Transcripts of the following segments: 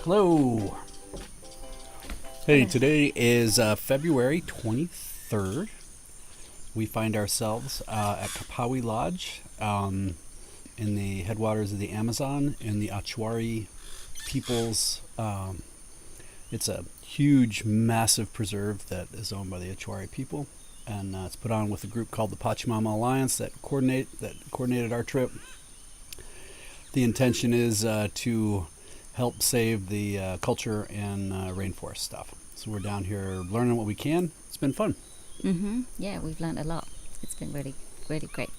Hello. Hey, today is February 23rd. We find ourselves at Kapawi Lodge in the headwaters of the Amazon in the Achuari peoples. It's a huge, massive preserve that is owned by the Achuari people, and it's put on with a group called the Pachamama Alliance that coordinated our trip. The intention is to help save the culture and rainforest stuff. So we're down here learning what we can. It's been fun. Yeah, we've learned a lot. It's been really, really great.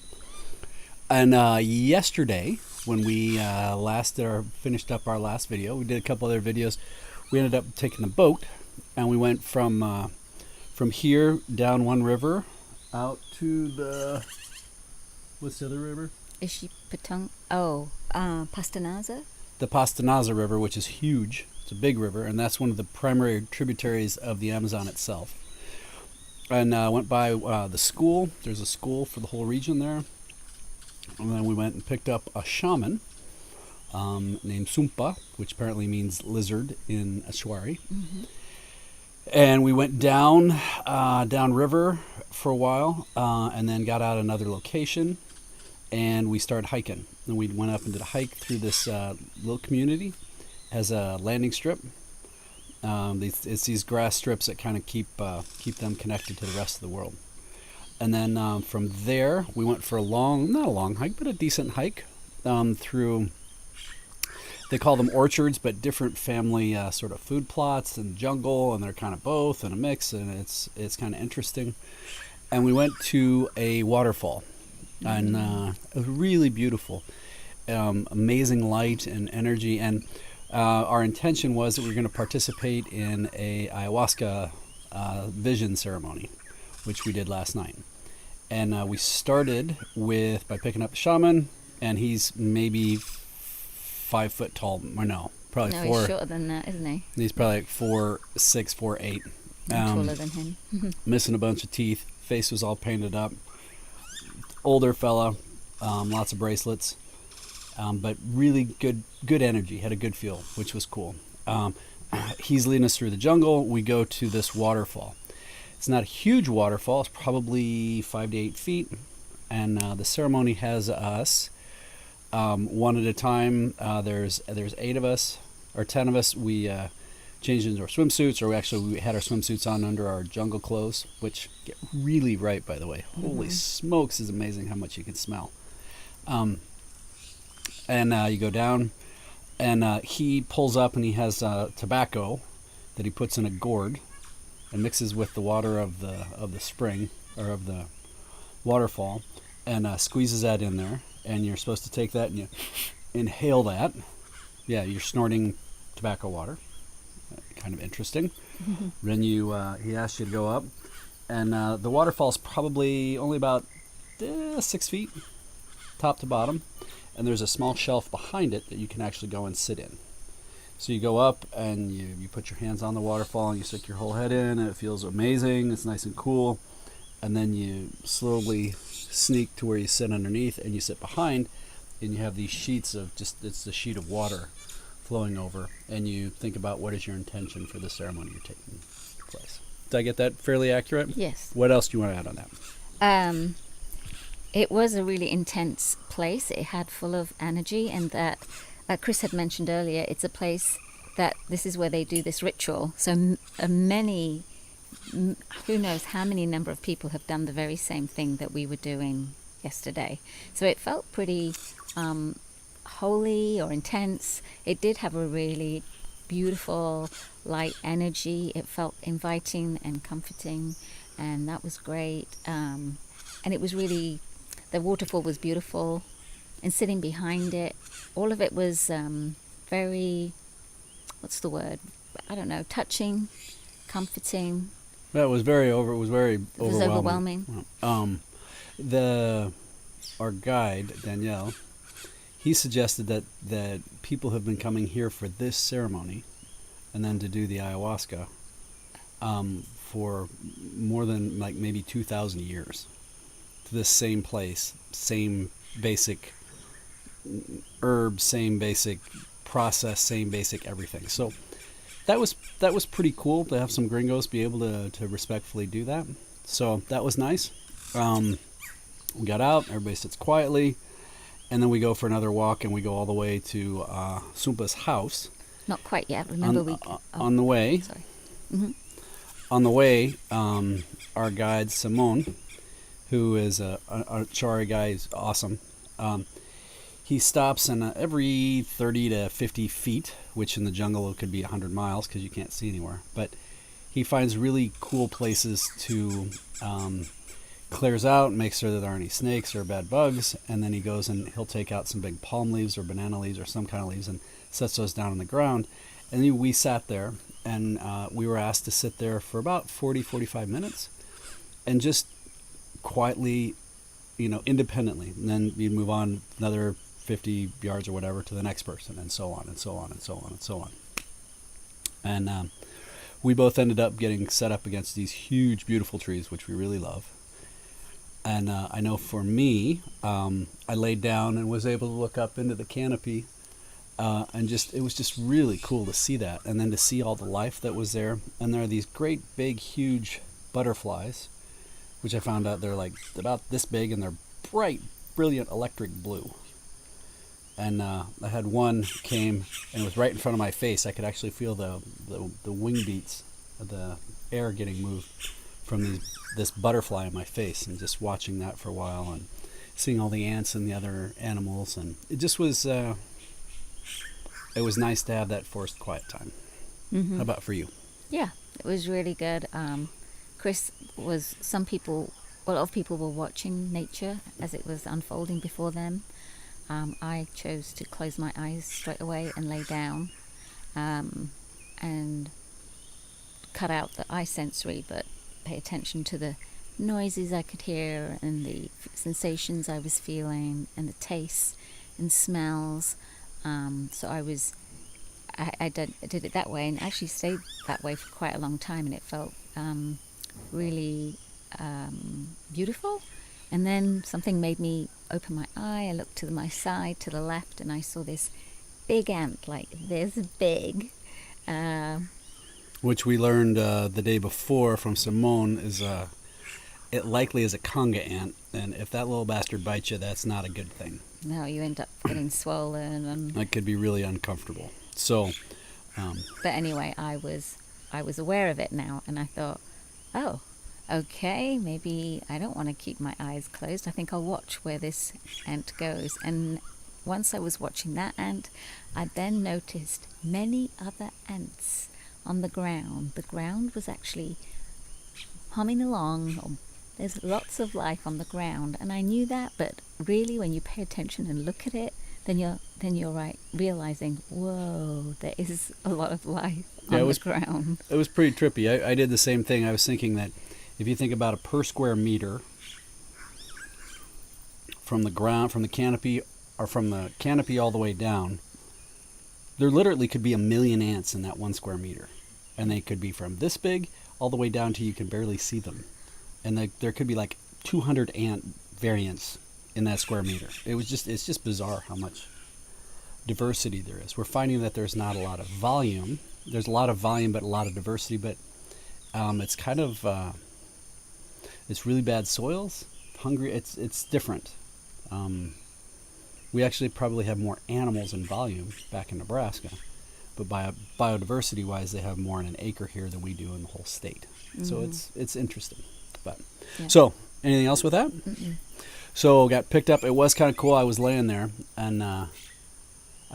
And yesterday, when we finished up our last video, we did a couple other videos. We ended up taking the boat, and we went from here down one river out to what's the other river? Ishipatong. Pastanaza. The Pastanaza River, which is huge. It's a big river, and that's one of the primary tributaries of the Amazon itself. And went by the school. There's a school for the whole region there. And then we went and picked up a shaman named Sumpa, which apparently means lizard in Achuari. And we went down river for a while, and then got out another location, and we started hiking. And we went up and did a hike through this little community. It has a landing strip. It's these grass strips that kind of keep them connected to the rest of the world. And then from there, we went for not a long hike, but a decent hike through, they call them orchards, but different family sort of food plots and jungle, and they're kind of both and a mix, and it's kind of interesting. And we went to a waterfall, and it was really beautiful. Amazing light and energy, and our intention was that we were going to participate in a ayahuasca vision ceremony, which we did last night. And we started by picking up the shaman, and he's maybe 5 foot tall, or no, probably No, four. he's shorter than that, isn't he? He's probably like 4'6", 4'8". I'm taller than him. Missing a bunch of teeth. Face was all painted up. Older fella, lots of bracelets. But really good energy, had a good feel, which was cool. He's leading us through the jungle. We go to this waterfall. It's not a huge waterfall. It's probably 5 to 8 feet. And the ceremony has us one at a time. There's 8 of us, or 10 of us. We changed into our swimsuits, or we had our swimsuits on under our jungle clothes, which get really right, by the way. Holy smokes, is amazing how much you can smell. And you go down, and he pulls up, and he has tobacco that he puts in a gourd and mixes with the water of the spring, or of the waterfall, and squeezes that in there. And you're supposed to take that and you inhale that. Yeah, you're snorting tobacco water. Kind of interesting. Then he asks you to go up, and the waterfall's probably only about 6 feet, top to bottom. And there's a small shelf behind it that you can actually go and sit in. So you go up, and you put your hands on the waterfall, and you stick your whole head in, and it feels amazing. It's nice and cool. And then you slowly sneak to where you sit underneath, and you sit behind, and you have these sheets of it's the sheet of water flowing over, and you think about what is your intention for the ceremony you're taking place. Did I get that fairly accurate? Yes. What else do you want to add on that? It was a really intense place. It had full of energy, and that Chris had mentioned earlier, it's a place that this is where they do this ritual. So many, who knows how many number of people have done the very same thing that we were doing yesterday. So it felt pretty holy or intense. It did have a really beautiful light energy. It felt inviting and comforting, and that was great. And it was really, the waterfall was beautiful, and sitting behind it, all of it was very, what's the word? I don't know, touching, comforting. That was very overwhelming. It was overwhelming. Our guide, Danielle, he suggested that people have been coming here for this ceremony and then to do the ayahuasca for more than like maybe 2,000 years, to this same place, same basic herbs, same basic process, same basic everything. So that was pretty cool to have some gringos be able to respectfully do that. So that was nice. We got out, everybody sits quietly, and then we go for another walk, and we go all the way to Sumpa's house. Not quite yet. Remember, on the way. Sorry. Mm-hmm. On the way, our guide Simone, who is a Chari guy, is awesome. He stops, and every 30 to 50 feet, which in the jungle could be 100 miles because you can't see anywhere, but he finds really cool places to clears out, makes sure that there aren't any snakes or bad bugs, and then he goes and he'll take out some big palm leaves or banana leaves or some kind of leaves and sets those down on the ground. And then we sat there, and we were asked to sit there for about 45 minutes and just quietly, independently. And then you'd move on another 50 yards or whatever to the next person, and so on and so on and so on and so on. And we both ended up getting set up against these huge, beautiful trees, which we really love. And I know for me, I laid down and was able to look up into the canopy, and it was just really cool to see that, and then to see all the life that was there. And there are these great, big, huge butterflies, which I found out they're like about this big, and they're bright, brilliant electric blue. And I had one came and it was right in front of my face. I could actually feel the wing beats of the air getting moved from this butterfly in my face, and just watching that for a while and seeing all the ants and the other animals, and it just was it was nice to have that forced quiet time. Mm-hmm. How about for you? Yeah, it was really good. Chris was a lot of people were watching nature as it was unfolding before them. I chose to close my eyes straight away and lay down, and cut out the eye sensory, but pay attention to the noises I could hear and the sensations I was feeling and the tastes and smells. So I did it that way, and actually stayed that way for quite a long time, and it felt really beautiful. And then something made me open my eye. I looked to my side, to the left, and I saw this big ant, like this big. Which we learned the day before from Simone it likely is a conga ant, and if that little bastard bites you, that's not a good thing. No, you end up getting swollen, and that could be really uncomfortable. So, but anyway, I was aware of it now, and I thought, oh, okay, maybe I don't want to keep my eyes closed. I think I'll watch where this ant goes. And once I was watching that ant, I then noticed many other ants on the ground. The ground was actually humming along. There's lots of life on the ground, and I knew that, but really when you pay attention and look at it, then you're right, realizing, whoa, there is a lot of life on the ground. It was pretty trippy. I did the same thing. I was thinking that if you think about a per square meter from the ground, from the canopy all the way down, there literally could be 1 million ants in that 1 square meter. And they could be from this big all the way down to you can barely see them. And there could be like 200 ant variants in that square meter. It's just bizarre how much diversity there is. We're finding that there's not a lot of volume. There's a lot of volume, but a lot of diversity. But it's kind of it's really bad soils. Hungry. It's different. We actually probably have more animals in volume back in Nebraska, but biodiversity-wise, they have more in an acre here than we do in the whole state. Mm-hmm. So it's interesting. But yeah. So anything else with that? Mm-mm. So got picked up. It was kind of cool. I was laying there, and I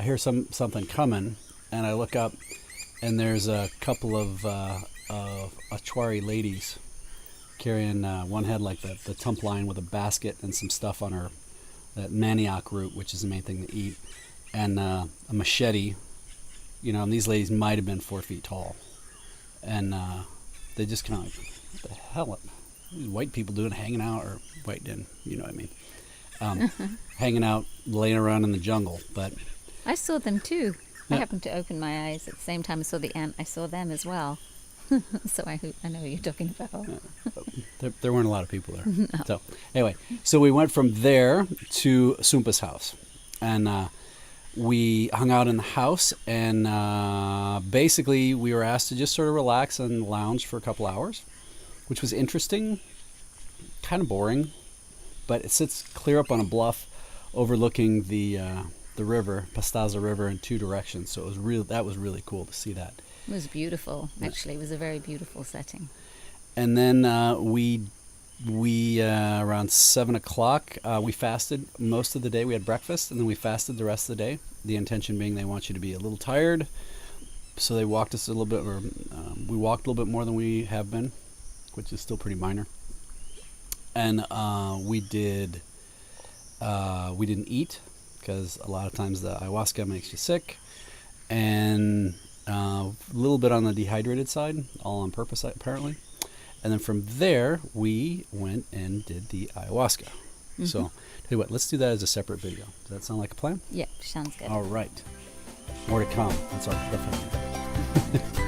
hear something coming, and I look up, and there's a couple of Achwari ladies carrying one had like the tump line with a basket and some stuff on her, that manioc root, which is the main thing to eat, and a machete. And these ladies might have been 4 feet tall, and they just kind of like, what the hell? These white people doing hanging out, or white didn't, you know what I mean? Hanging out, laying around in the jungle. But I saw them too. Yeah. I happened to open my eyes at the same time I saw the ant. I saw them as well. So I know what you're talking about. There weren't a lot of people there. No. So anyway, so we went from there to Sumpa's house, and we hung out in the house, and basically we were asked to just sort of relax and lounge for a couple hours, which was interesting, kind of boring, but it sits clear up on a bluff overlooking the river, Pastaza River, in two directions. So that was really cool to see that. It was beautiful. Actually, it was a very beautiful setting. And then we around 7 o'clock, we fasted most of the day. We had breakfast, and then we fasted the rest of the day. The intention being they want you to be a little tired, so they walked us a little bit, or we walked a little bit more than we have been, which is still pretty minor. And we didn't eat because a lot of times the ayahuasca makes you sick, and a little bit on the dehydrated side, all on purpose apparently. And then from there, we went and did the ayahuasca. Mm-hmm. So, tell you what, let's do that as a separate video. Does that sound like a plan? Yeah, sounds good. All right. More to come. That's our cliffhanger.